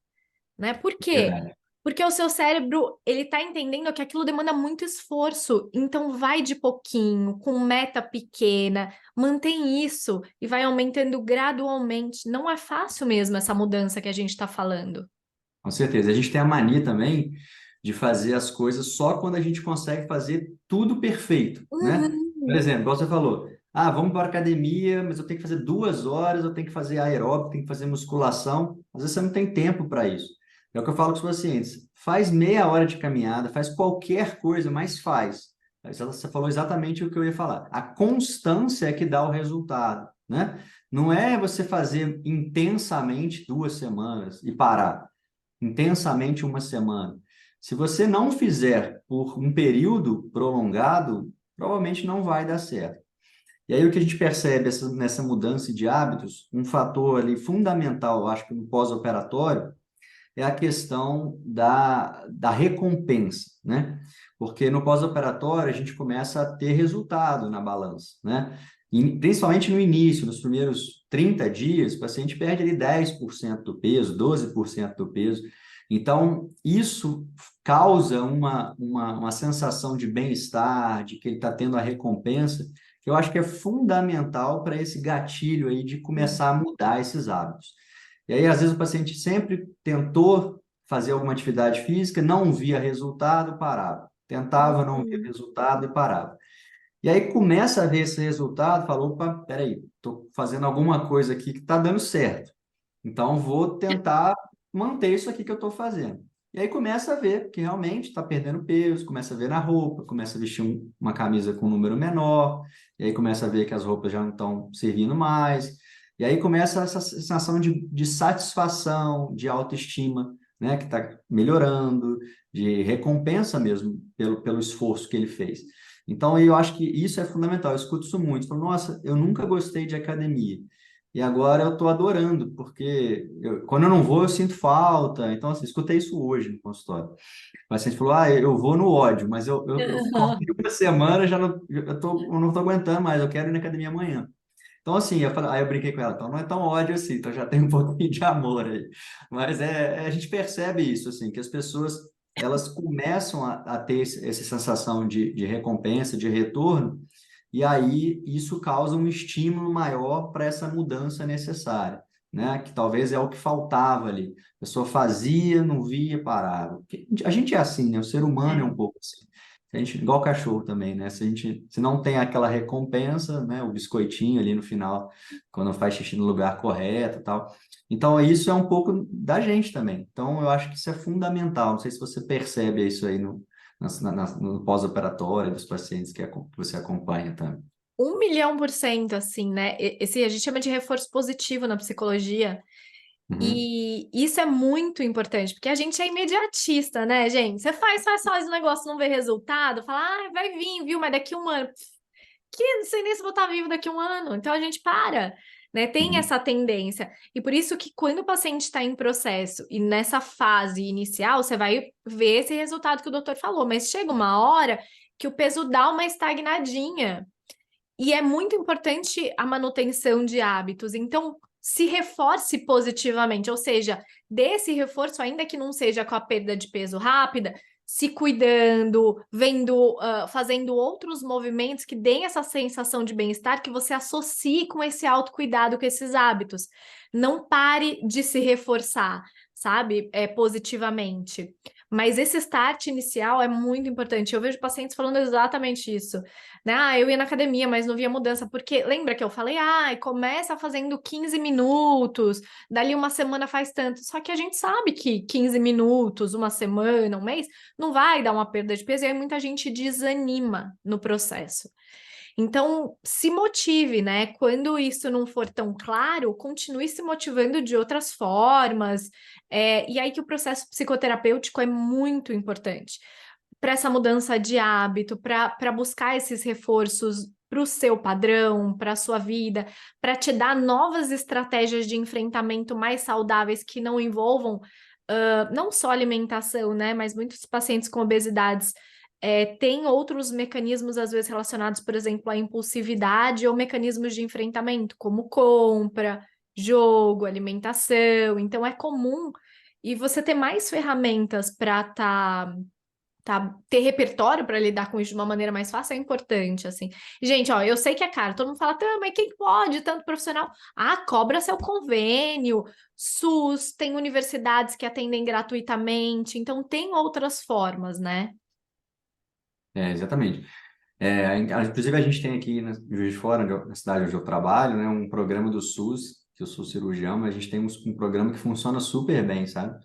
né? Por quê? Verdade. Porque o seu cérebro, ele tá entendendo que aquilo demanda muito esforço, então vai de pouquinho, com meta pequena, mantém isso e vai aumentando gradualmente. Não é fácil mesmo essa mudança que a gente está falando. Com certeza. A gente tem a mania também de fazer as coisas só quando a gente consegue fazer tudo perfeito, né? Por Uhum. exemplo, igual você falou, vamos para a academia, mas eu tenho que fazer 2 horas, eu tenho que fazer aeróbico, tenho que fazer musculação. Às vezes você não tem tempo para isso. É o que eu falo com os pacientes. Faz meia hora de caminhada, faz qualquer coisa, mas faz. Você falou exatamente o que eu ia falar. A constância é que dá o resultado, né? Não é você fazer intensamente 2 semanas e parar intensamente uma semana. Se você não fizer por um período prolongado, provavelmente não vai dar certo. E aí o que a gente percebe nessa mudança de hábitos, um fator ali fundamental, eu acho que no pós-operatório, é a questão da recompensa, né? Porque no pós-operatório a gente começa a ter resultado na balança, né? E principalmente no início, nos primeiros 30 dias, o paciente perde ali 10% do peso, 12% do peso. Então, isso causa uma sensação de bem-estar, de que ele está tendo a recompensa, que eu acho que é fundamental para esse gatilho aí de começar a mudar esses hábitos. E aí, às vezes, o paciente sempre tentou fazer alguma atividade física, não via resultado, parava. Tentava, não via Uhum. resultado e parava. E aí começa a ver esse resultado, fala, opa, peraí, estou fazendo alguma coisa aqui que está dando certo. Então vou tentar manter isso aqui que eu estou fazendo. E aí começa a ver que realmente está perdendo peso, começa a ver na roupa, começa a vestir uma camisa com um número menor, e aí começa a ver que as roupas já não estão servindo mais. E aí começa essa sensação de satisfação, de autoestima, né, que está melhorando, de recompensa mesmo pelo esforço que ele fez. Então, eu acho que isso é fundamental. Eu escuto isso muito. Falo, nossa, eu nunca gostei de academia. E agora eu estou adorando, porque quando eu não vou, eu sinto falta. Então, assim, escutei isso hoje no consultório. O paciente falou, eu vou no ódio, mas eu corri uma semana, já não, eu não estou aguentando mais, eu quero ir na academia amanhã. Então, assim, aí eu brinquei com ela, então não é tão ódio assim, então já tem um pouquinho de amor aí. Mas a gente percebe isso, assim, que as pessoas, elas começam a ter essa sensação de recompensa, de retorno, e aí isso causa um estímulo maior para essa mudança necessária, né? Que talvez é o que faltava ali. A pessoa fazia, não via, parava. Porque a gente é assim, né? O ser humano é um pouco assim. A gente, igual cachorro também, né? Se não tem aquela recompensa, né? O biscoitinho ali no final, quando faz xixi no lugar correto e tal. Então, isso é um pouco da gente também. Então, eu acho que isso é fundamental. Não sei se você percebe isso aí no pós-operatório dos pacientes que você acompanha também. 1.000.000%, assim, né? Esse a gente chama de reforço positivo na psicologia. Uhum. E isso é muito importante, porque a gente é imediatista, né, gente? Você faz o negócio, não vê resultado, fala, vai vir, viu? Mas daqui 1 ano, que não sei nem se vou estar vivo daqui 1 ano. Então a gente para, né? Tem Uhum. essa tendência. E por isso que quando o paciente está em processo e nessa fase inicial, você vai ver esse resultado que o doutor falou, mas chega uma hora que o peso dá uma estagnadinha. E é muito importante a manutenção de hábitos. Então, se reforce positivamente, ou seja, dê esse reforço, ainda que não seja com a perda de peso rápida, se cuidando, vendo, fazendo outros movimentos que deem essa sensação de bem-estar que você associe com esse autocuidado, com esses hábitos. Não pare de se reforçar, sabe? Positivamente. Mas esse start inicial é muito importante. Eu vejo pacientes falando exatamente isso, né? Eu ia na academia, mas não via mudança, porque lembra que eu falei, começa fazendo 15 minutos, dali uma semana faz tanto. Só que a gente sabe que 15 minutos, uma semana, um mês, não vai dar uma perda de peso, e aí muita gente desanima no processo. Então, se motive, né? Quando isso não for tão claro, continue se motivando de outras formas. E aí que o processo psicoterapêutico é muito importante para essa mudança de hábito, para buscar esses reforços para o seu padrão, para a sua vida, para te dar novas estratégias de enfrentamento mais saudáveis que não envolvam não só alimentação, né? Mas muitos pacientes com obesidades têm outros mecanismos, às vezes, relacionados, por exemplo, à impulsividade ou mecanismos de enfrentamento, como compra, jogo, alimentação. Então, é comum e você ter mais ferramentas para ter repertório para lidar com isso de uma maneira mais fácil é importante, assim. Gente, ó, eu sei que é caro, todo mundo fala, tá, mas quem pode, tanto profissional? Cobra seu convênio, SUS, tem universidades que atendem gratuitamente, então tem outras formas, né? Exatamente. Inclusive, a gente tem aqui na Juiz de Fora, na cidade onde eu trabalho, né, um programa do SUS, que eu sou cirurgião, mas a gente tem um programa que funciona super bem, sabe?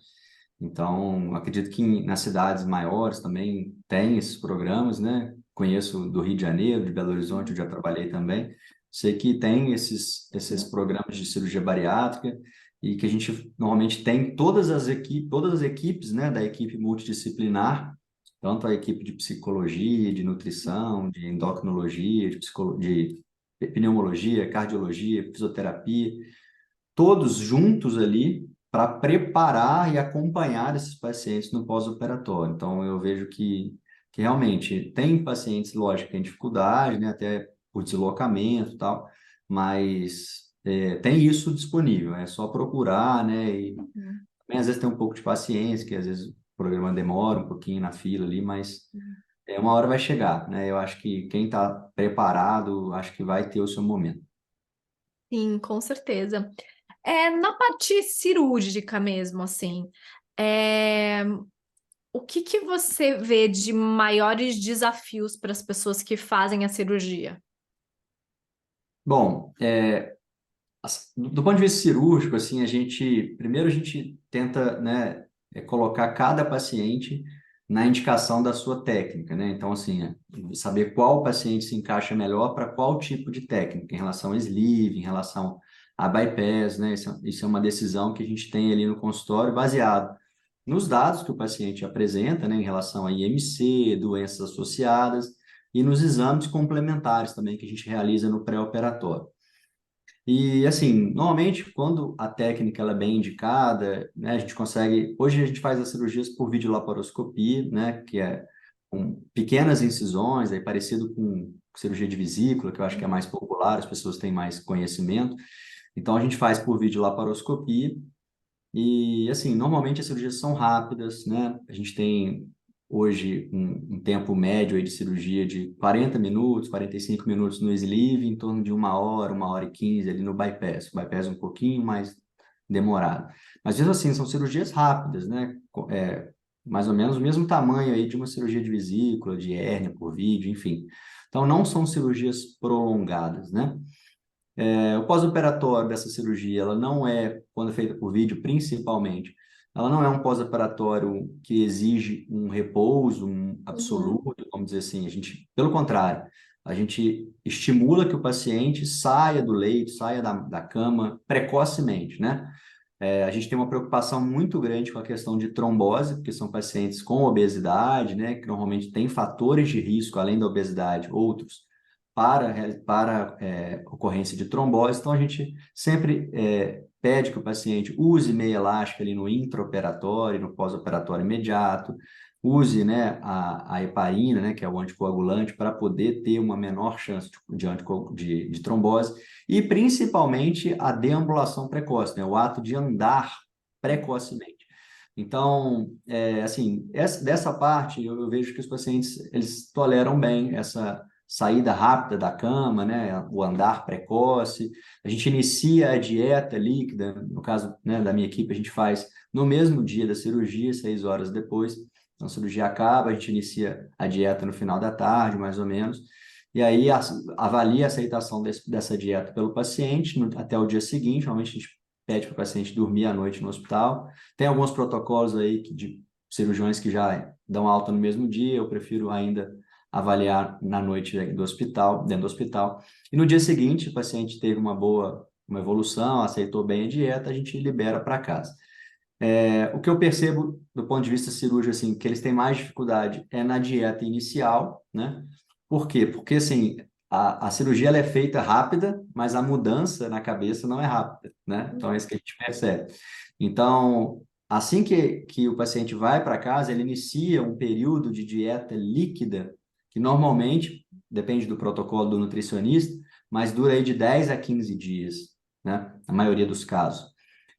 Então, acredito que nas cidades maiores também tem esses programas, né? Conheço do Rio de Janeiro, de Belo Horizonte, onde já trabalhei também. Sei que tem esses programas de cirurgia bariátrica e que a gente normalmente tem todas as equipes, né, da equipe multidisciplinar, tanto a equipe de psicologia, de nutrição, de endocrinologia, de pneumologia, cardiologia, fisioterapia, todos juntos ali para preparar e acompanhar esses pacientes no pós-operatório. Então, eu vejo que realmente tem pacientes, lógico, que têm dificuldade, né? Até por deslocamento e tal, mas tem isso disponível, é só procurar, né? E Uhum. também, às vezes tem um pouco de paciência, que às vezes o programa demora um pouquinho na fila ali, mas uma hora vai chegar, né? Eu acho que quem está preparado, acho que vai ter o seu momento. Sim, com certeza. Na parte cirúrgica mesmo, assim, é, o que que você vê de maiores desafios para as pessoas que fazem a cirurgia? Bom, do ponto de vista cirúrgico, assim, primeiro a gente tenta, né, colocar cada paciente na indicação da sua técnica, né? Então, assim, saber qual paciente se encaixa melhor para qual tipo de técnica, em relação a sleeve, em relação a bypass, né? Isso é uma decisão que a gente tem ali no consultório, baseado nos dados que o paciente apresenta, né, em relação a IMC, doenças associadas, e nos exames complementares também que a gente realiza no pré-operatório. E assim, normalmente quando a técnica ela é bem indicada, né, a gente consegue, hoje a gente faz as cirurgias por videolaparoscopia, né, que é com pequenas incisões, aí parecido com cirurgia de vesícula, que eu acho que é mais popular, as pessoas têm mais conhecimento. Então a gente faz por videolaparoscopia e, assim, normalmente as cirurgias são rápidas, né? A gente tem hoje um tempo médio aí de cirurgia de 40 minutos, 45 minutos no sleeve, em torno de uma hora e 15 ali no bypass. O bypass é um pouquinho mais demorado. Mas mesmo assim, são cirurgias rápidas, né? Mais ou menos o mesmo tamanho aí de uma cirurgia de vesícula, de hérnia por vídeo, enfim. Então, não são cirurgias prolongadas, né? O pós-operatório dessa cirurgia, ela não é, quando é feita por vídeo, principalmente, ela não é um pós-operatório que exige um repouso, um Uhum. absoluto, vamos dizer assim. Pelo contrário, a gente estimula que o paciente saia do leito, saia da cama precocemente, né? A gente tem uma preocupação muito grande com a questão de trombose, porque são pacientes com obesidade, né, que normalmente têm fatores de risco, além da obesidade, outros, para ocorrência de trombose. Então, a gente sempre pede que o paciente use meia elástica ali no intraoperatório, no pós-operatório imediato, use, né, a heparina, né, que é o anticoagulante, para poder ter uma menor chance de trombose. E principalmente a deambulação precoce, né? O ato de andar precocemente. Então, assim, dessa parte eu vejo que os pacientes eles toleram bem essa saída rápida da cama, né? O andar precoce. A gente inicia a dieta líquida, no caso, né, da minha equipe, a gente faz no mesmo dia da cirurgia, 6 horas depois. Então, a cirurgia acaba, a gente inicia a dieta no final da tarde, mais ou menos. E aí avalia a aceitação dessa dieta pelo paciente até o dia seguinte. Normalmente a gente pede para o paciente dormir à noite no hospital. Tem alguns protocolos aí de cirurgiões que já dão alta no mesmo dia. Eu prefiro ainda avaliar na noite do hospital, dentro do hospital. E no dia seguinte, o paciente teve uma evolução, aceitou bem a dieta, a gente libera para casa. O que eu percebo do ponto de vista cirúrgico, assim, que eles têm mais dificuldade é na dieta inicial, né? Por quê? Porque, assim, a cirurgia ela é feita rápida, mas a mudança na cabeça não é rápida, né? Então, é isso que a gente percebe. Então, assim que o paciente vai para casa, ele inicia um período de dieta líquida, que normalmente, depende do protocolo do nutricionista, mas dura aí de 10 a 15 dias, né? Na maioria dos casos.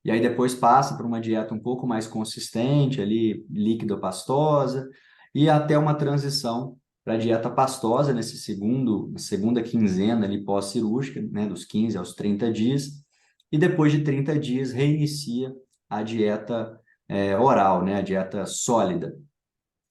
E aí depois passa para uma dieta um pouco mais consistente, ali, líquido-pastosa, e até uma transição para a dieta pastosa na segunda quinzena ali pós-cirúrgica, né, dos 15 aos 30 dias, e depois de 30 dias reinicia a dieta oral, né, a dieta sólida.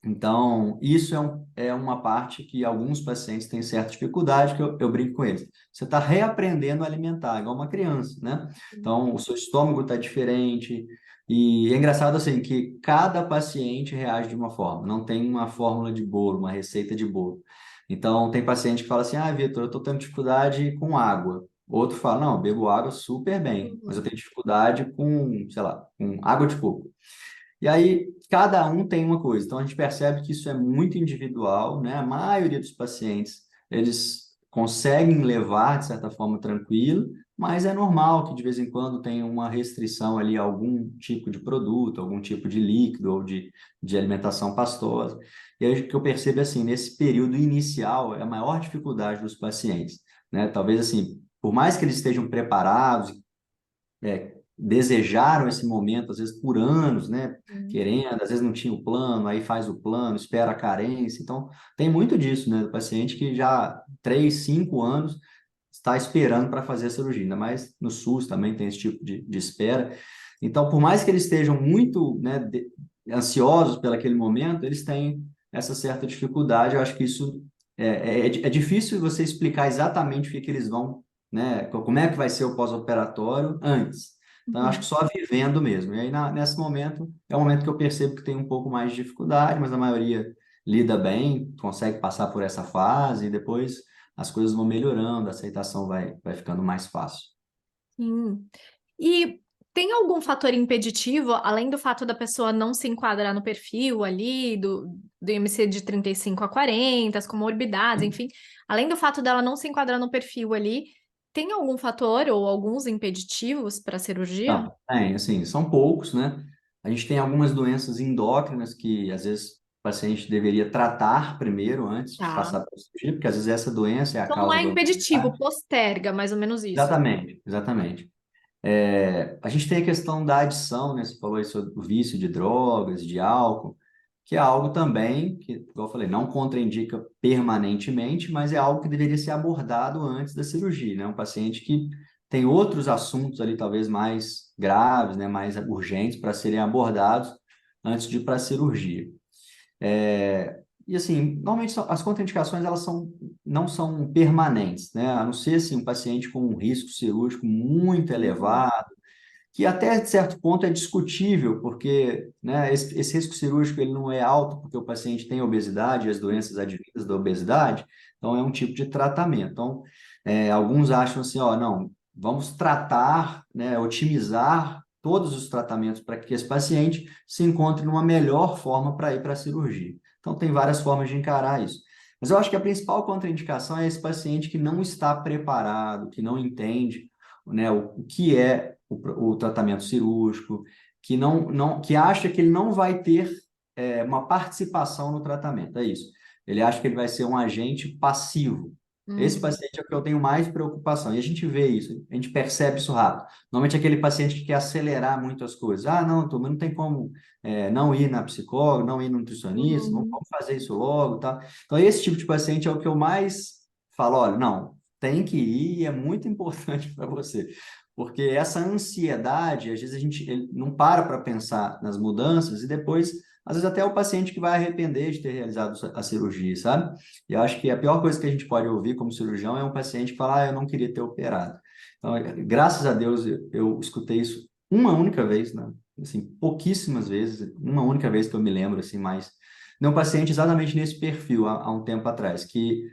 Então, isso é uma parte que alguns pacientes têm certa dificuldade, que eu brinco com eles. Você está reaprendendo a alimentar, igual uma criança, né? Então, o seu estômago está diferente. E é engraçado, assim, que cada paciente reage de uma forma. Não tem uma fórmula de bolo, uma receita de bolo. Então, tem paciente que fala assim, Vitor, eu estou tendo dificuldade com água. Outro fala, não, eu bebo água super bem, mas eu Uhum. tenho dificuldade com, sei lá, com água de coco. E aí, cada um tem uma coisa. Então, a gente percebe que isso é muito individual, né? A maioria dos pacientes, eles conseguem levar, de certa forma, tranquilo, mas é normal que, de vez em quando, tenha uma restrição ali a algum tipo de produto, algum tipo de líquido ou de alimentação pastosa. E aí, o que eu percebo, é assim, nesse período inicial, é a maior dificuldade dos pacientes. né? Talvez assim, por mais que eles estejam preparados, desejaram esse momento, às vezes por anos, né? Hum. Querendo, às vezes não tinha o plano, aí faz o plano, espera a carência. Então, tem muito disso, né? Do paciente que já 3, 5 anos está esperando para fazer a cirurgia, ainda mais no SUS também tem esse tipo de espera. Então, por mais que eles estejam muito, né, ansiosos pelo aquele momento, eles têm essa certa dificuldade. Eu acho que isso é difícil você explicar exatamente o que eles vão, né, como é que vai ser o pós-operatório antes. Então, eu acho que Uhum. só vivendo mesmo. E aí, nesse momento, é o momento que eu percebo que tem um pouco mais de dificuldade, mas a maioria lida bem, consegue passar por essa fase e depois as coisas vão melhorando, a aceitação vai ficando mais fácil. Sim. E tem algum fator impeditivo, além do fato da pessoa não se enquadrar no perfil ali, do IMC de 35 a 40, as comorbidades, enfim, além do fato dela não se enquadrar no perfil ali, tem algum fator ou alguns impeditivos para a cirurgia? Não, tem, assim, são poucos, né? A gente tem algumas doenças endócrinas que, às vezes, o paciente deveria tratar primeiro, antes de Tá. passar pela cirurgia, porque, às vezes, essa doença é a Então não causa é da impeditivo, obesidade. posterga, mais ou menos isso. Exatamente, exatamente. A gente tem a questão da adição, né? Você falou aí sobre o vício de drogas, de álcool, que é algo também que, igual eu falei, não contraindica permanentemente, mas é algo que deveria ser abordado antes da cirurgia, né? Um paciente que tem outros assuntos ali, talvez mais graves, né? Mais urgentes para serem abordados antes de ir para a cirurgia. E assim, normalmente as contraindicações elas não são permanentes, né? A não ser assim, um paciente com um risco cirúrgico muito Uhum. elevado, que até de certo ponto é discutível, porque, né, esse risco cirúrgico ele não é alto porque o paciente tem obesidade e as doenças advindas da obesidade, então é um tipo de tratamento. Então, alguns acham assim, ó, não, vamos tratar, né, otimizar todos os tratamentos para que esse paciente se encontre numa melhor forma para ir para a cirurgia. Então, tem várias formas de encarar isso. Mas eu acho que a principal contraindicação é esse paciente que não está preparado, que não entende, né, o que é o tratamento cirúrgico, que acha que ele não vai ter uma participação no tratamento. É isso. Ele acha que ele vai ser um agente passivo. Esse Uhum. paciente é o que eu tenho mais preocupação. E a gente vê isso, a gente percebe isso rápido. Normalmente é aquele paciente que quer acelerar muito as coisas. Ah, não, mas não tem como não ir na psicóloga, não ir no nutricionista, Uhum. vamos fazer isso logo, tá? Então, esse tipo de paciente é o que eu mais falo, olha, não, tem que ir e é muito importante para você. Porque essa ansiedade, às vezes ele não para pensar nas mudanças e depois, às vezes até é o paciente que vai arrepender de ter realizado a cirurgia, sabe? E eu acho que a pior coisa que a gente pode ouvir como cirurgião é um paciente que fala, ah, eu não queria ter operado. Então, graças a Deus, eu escutei isso uma única vez, né? Assim, pouquíssimas vezes, uma única vez que eu me lembro, assim, mas de um paciente exatamente nesse perfil, há um tempo atrás, que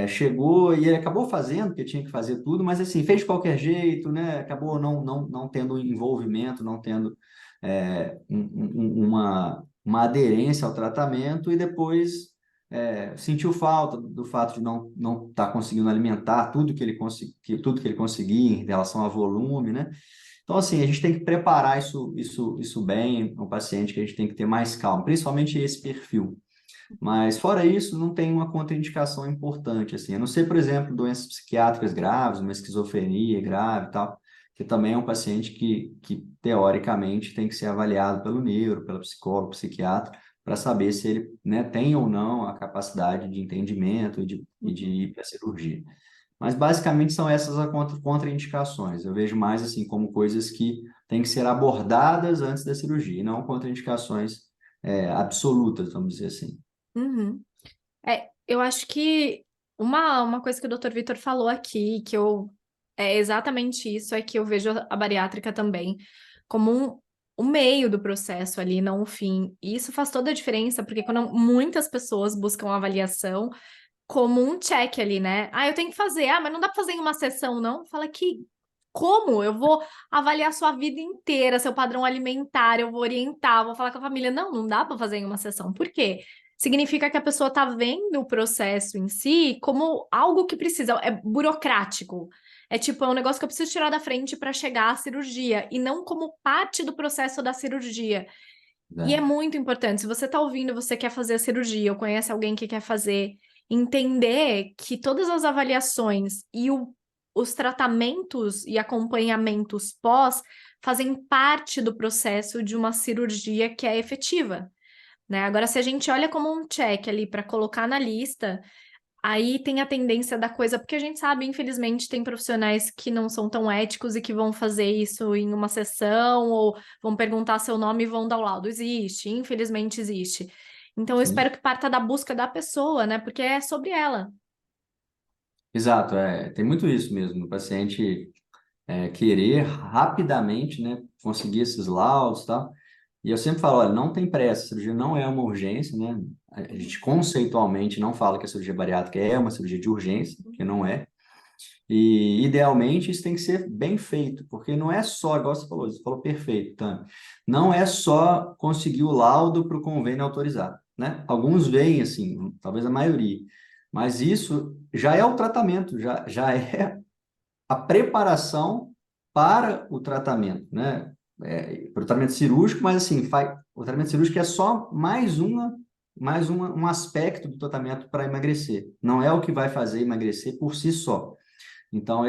chegou e ele acabou fazendo, porque tinha que fazer tudo, mas assim, fez de qualquer jeito, né? Acabou não tendo envolvimento, não tendo uma aderência ao tratamento e depois sentiu falta do fato de não estar conseguindo alimentar tudo que ele conseguia em relação a volume, né? Então, assim, a gente tem que preparar isso bem, o paciente que a gente tem que ter mais calma, principalmente esse perfil. Mas fora isso, não tem uma contraindicação importante, assim. A não ser, por exemplo, doenças psiquiátricas graves, uma esquizofrenia grave e tal, que também é um paciente que teoricamente tem que ser avaliado pelo neuro, pelo psicólogo, psiquiatra, para saber se ele, né, tem ou não a capacidade de entendimento e de Uhum. ir para a cirurgia. Mas basicamente são essas as contraindicações. Eu vejo mais assim como coisas que têm que ser abordadas antes da cirurgia, e não contraindicações absolutas, vamos dizer assim. Uhum. Eu acho que uma coisa que o Dr. Vitor falou aqui, é exatamente isso, é que eu vejo a bariátrica também como um meio do processo ali, não o fim. E isso faz toda a diferença, porque quando muitas pessoas buscam avaliação como um check ali, né? Ah, eu tenho que fazer. Ah, mas não dá pra fazer em uma sessão, não? Fala que como? Eu vou avaliar sua vida inteira, seu padrão alimentar, eu vou orientar, vou falar com a família. Não, não dá para fazer em uma sessão. Por quê? Significa que a pessoa está vendo o processo em si como algo que precisa, é burocrático. É tipo, é um negócio que eu preciso tirar da frente para chegar à cirurgia, e não como parte do processo da cirurgia. E é Né? muito importante. Se você está ouvindo, você quer fazer a cirurgia, ou conhece alguém que quer fazer, entender que todas as avaliações e os tratamentos e acompanhamentos pós fazem parte do processo de uma cirurgia que é efetiva, né? Agora, se a gente olha como um check ali para colocar na lista, aí tem a tendência da coisa, porque a gente sabe, infelizmente, tem profissionais que não são tão éticos e que vão fazer isso em uma sessão ou vão perguntar seu nome e vão dar o laudo. Existe, infelizmente existe. Então, eu espero Sim. que parta da busca da pessoa, né? Porque é sobre ela. Exato, tem muito isso mesmo, o paciente querer rapidamente, né, conseguir esses laudos e tal. E eu sempre falo, olha, não tem pressa, a cirurgia não é uma urgência, né? A gente conceitualmente não fala que a cirurgia bariátrica é uma cirurgia de urgência, porque não é. E, idealmente, isso tem que ser bem feito, porque não é só, igual você falou perfeito, tá? Não é só conseguir o laudo para o convênio autorizar, né? Alguns veem assim, talvez a maioria, mas isso já é o tratamento, já é a preparação para o tratamento, né? Para o tratamento cirúrgico, mas assim, o tratamento cirúrgico é só um aspecto do tratamento para emagrecer. Não é o que vai fazer emagrecer por si só. Então,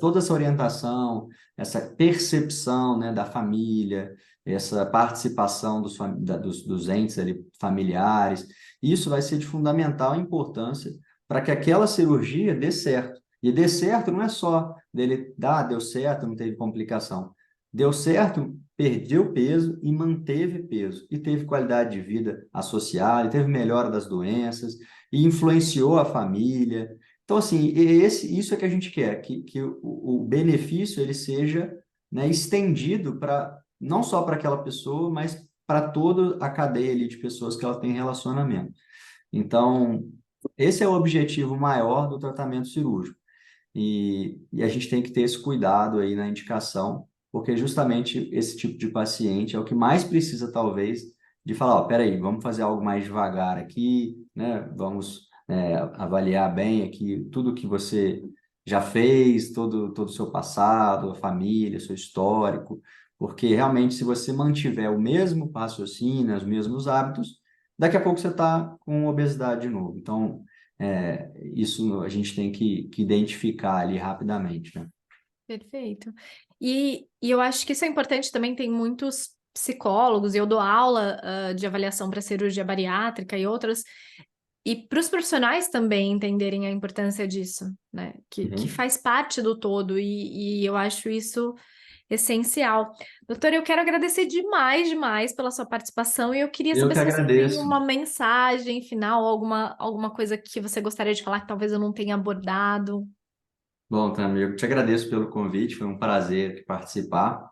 toda essa orientação, essa percepção, né, da família, essa participação dos entes ali, familiares, isso vai ser de fundamental importância para que aquela cirurgia dê certo. E dê certo não é só dele, deu certo, não teve complicação. Deu certo, perdeu peso e manteve peso. E teve qualidade de vida associada, e teve melhora das doenças, e influenciou a família. Então, assim, isso é que a gente quer, que o benefício ele seja, né, estendido para não só para aquela pessoa, mas para toda a cadeia ali de pessoas que ela tem relacionamento. Então, esse é o objetivo maior do tratamento cirúrgico. E a gente tem que ter esse cuidado aí na indicação, porque justamente esse tipo de paciente é o que mais precisa, talvez, de falar, ó, peraí, vamos fazer algo mais devagar aqui, né? Vamos avaliar bem aqui tudo que você já fez, todo o seu passado, a família, seu histórico, porque realmente se você mantiver o mesmo raciocínio, os mesmos hábitos, daqui a pouco você está com obesidade de novo. Então, isso a gente tem que identificar ali rapidamente, né? Perfeito. E eu acho que isso é importante também, tem muitos psicólogos, e eu dou aula de avaliação para cirurgia bariátrica e outras, e para os profissionais também entenderem a importância disso, né? Que Uhum. faz parte do todo, e eu acho isso essencial. Doutor, eu quero agradecer demais, demais pela sua participação, e eu queria Eu saber que se você tem agradeço. uma mensagem final, alguma coisa que você gostaria de falar que talvez eu não tenha abordado. Bom, Tamir, eu te agradeço pelo convite, foi um prazer aqui participar.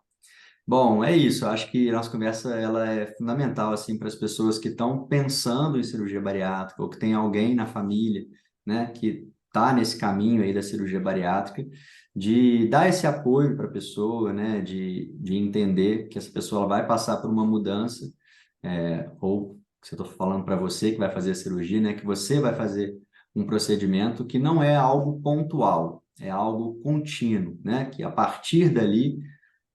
Bom, é isso. Eu acho que a nossa conversa ela é fundamental assim para as pessoas que estão pensando em cirurgia bariátrica ou que tem alguém na família, né, que está nesse caminho aí da cirurgia bariátrica, de dar esse apoio para a pessoa, né, de entender que essa pessoa ela vai passar por uma mudança, ou se eu estou falando para você que vai fazer a cirurgia, né, que você vai fazer um procedimento que não é algo pontual, é algo contínuo, né, que a partir dali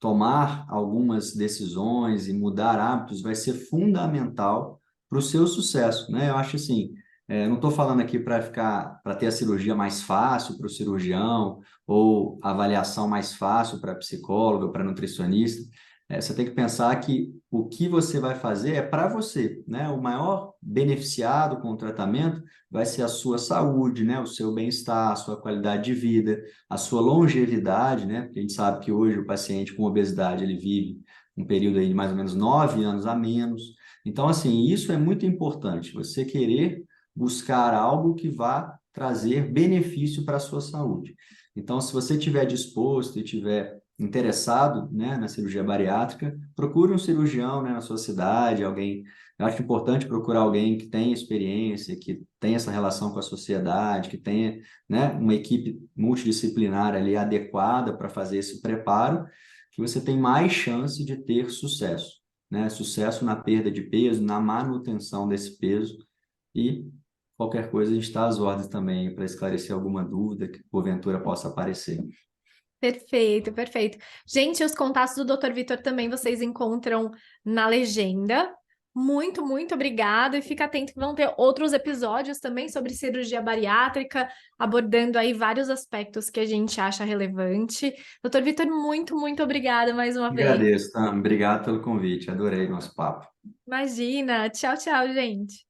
tomar algumas decisões e mudar hábitos vai ser fundamental para o seu sucesso, né? Eu acho assim, não estou falando aqui para ter a cirurgia mais fácil para o cirurgião ou a avaliação mais fácil para psicólogo, para nutricionista. Você tem que pensar que o que você vai fazer é para você, né? O maior beneficiado com o tratamento vai ser a sua saúde, né? O seu bem-estar, a sua qualidade de vida, a sua longevidade, né? Porque a gente sabe que hoje o paciente com obesidade ele vive um período aí de mais ou menos 9 anos a menos. Então, assim, isso é muito importante. Você querer buscar algo que vá trazer benefício para a sua saúde. Então, se você estiver disposto e estiver interessado, né, na cirurgia bariátrica, procure um cirurgião, né, na sua cidade, alguém. Eu acho importante procurar alguém que tenha experiência, que tenha essa relação com a sociedade, que tenha, né, uma equipe multidisciplinar ali adequada para fazer esse preparo, que você tem mais chance de ter sucesso, né? Sucesso na perda de peso, na manutenção desse peso e qualquer coisa a gente está às ordens também para esclarecer alguma dúvida que porventura possa aparecer. Perfeito, perfeito. Gente, os contatos do Dr. Vitor também vocês encontram na legenda. Muito, muito obrigada. E fica atento que vão ter outros episódios também sobre cirurgia bariátrica, abordando aí vários aspectos que a gente acha relevante. Doutor Vitor, muito, muito obrigada mais uma vez. Agradeço, tá? Obrigado pelo convite, adorei nosso papo. Imagina. Tchau, tchau, gente.